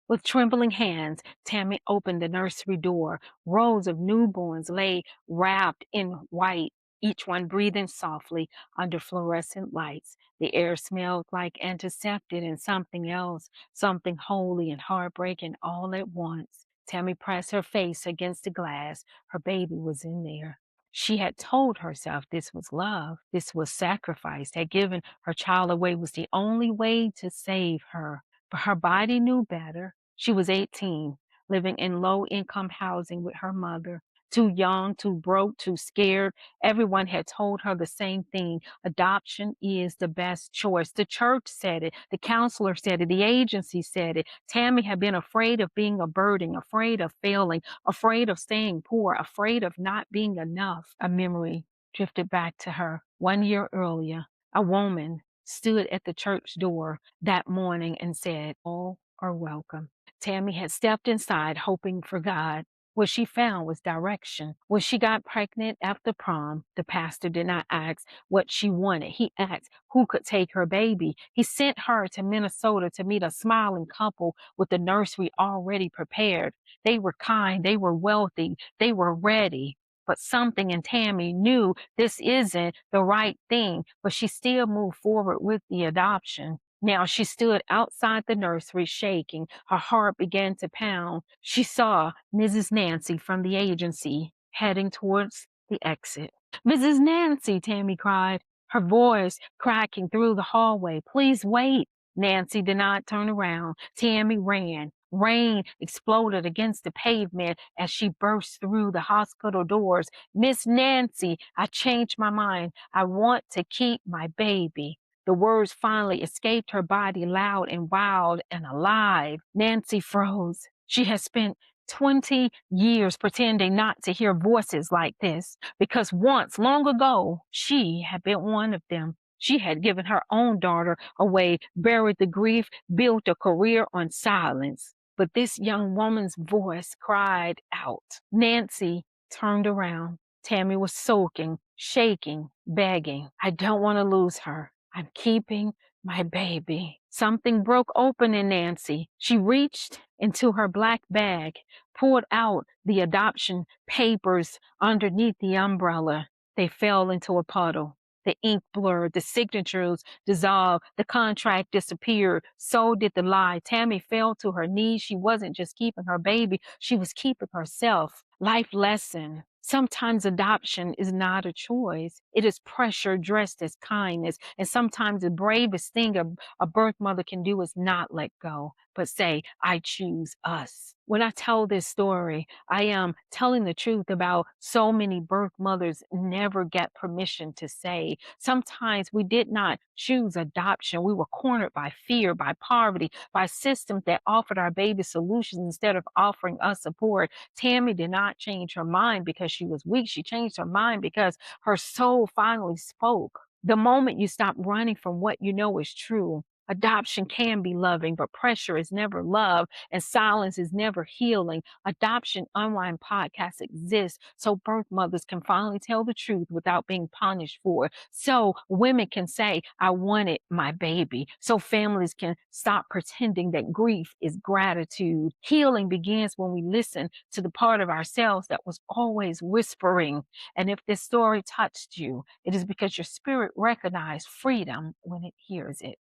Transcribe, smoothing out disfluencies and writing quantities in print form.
With trembling hands, Tammy opened the nursery door. Rows of newborns lay wrapped in white, each one breathing softly under fluorescent lights. The air smelled like antiseptic and something else, something holy and heartbreaking all at once. Tammy pressed her face against the glass. Her baby was in there. She had told herself this was love, this was sacrifice, that giving her child away was the only way to save her. But her body knew better. She was 18, living in low income housing with her mother. Too young, too broke, too scared. Everyone had told her the same thing. Adoption is the best choice. The church said it. The counselor said it. The agency said it. Tammy had been afraid of being a burden, afraid of failing, afraid of staying poor, afraid of not being enough. A memory drifted back to her. 1 year earlier, a woman stood at the church door that morning and said, "All are welcome." Tammy had stepped inside hoping for God. What she found was direction. When she got pregnant after prom, the pastor did not ask what she wanted. He asked who could take her baby. He sent her to Minnesota to meet a smiling couple with the nursery already prepared. They were kind, they were wealthy, they were ready. But something in Tammy knew this isn't the right thing, but she still moved forward with the adoption. Now she stood outside the nursery shaking. Her heart began to pound. She saw Mrs. Nancy from the agency heading towards the exit. "Mrs. Nancy," Tammy cried, her voice cracking through the hallway. "Please wait." Nancy did not turn around. Tammy ran. Rain exploded against the pavement as she burst through the hospital doors. "Miss Nancy, I changed my mind. I want to keep my baby." The words finally escaped her body, loud and wild and alive. Nancy froze. She had spent 20 years pretending not to hear voices like this because once, long ago, she had been one of them. She had given her own daughter away, buried the grief, built a career on silence. But this young woman's voice cried out. Nancy turned around. Tammy was soaking, shaking, begging. "I don't want to lose her. I'm keeping my baby." Something broke open in Nancy. She reached into her black bag, pulled out the adoption papers underneath the umbrella. They fell into a puddle. The ink blurred, the signatures dissolved, the contract disappeared. So did the lie. Tammy fell to her knees. She wasn't just keeping her baby, she was keeping herself. Life lesson. Sometimes adoption is not a choice. It is pressure dressed as kindness. And sometimes the bravest thing a birth mother can do is not let go, but say, "I choose us." When I tell this story, I am telling the truth about so many birth mothers never get permission to say. Sometimes we did not choose adoption. We were cornered by fear, by poverty, by systems that offered our baby solutions instead of offering us support. Tammy did not change her mind because she was weak. She changed her mind because her soul finally spoke. The moment you stop running from what you know is true, adoption can be loving, but pressure is never love and silence is never healing. Adoption Unwind podcast exists so birth mothers can finally tell the truth without being punished for it. So women can say, "I wanted my baby." So families can stop pretending that grief is gratitude. Healing begins when we listen to the part of ourselves that was always whispering. And if this story touched you, it is because your spirit recognized freedom when it hears it.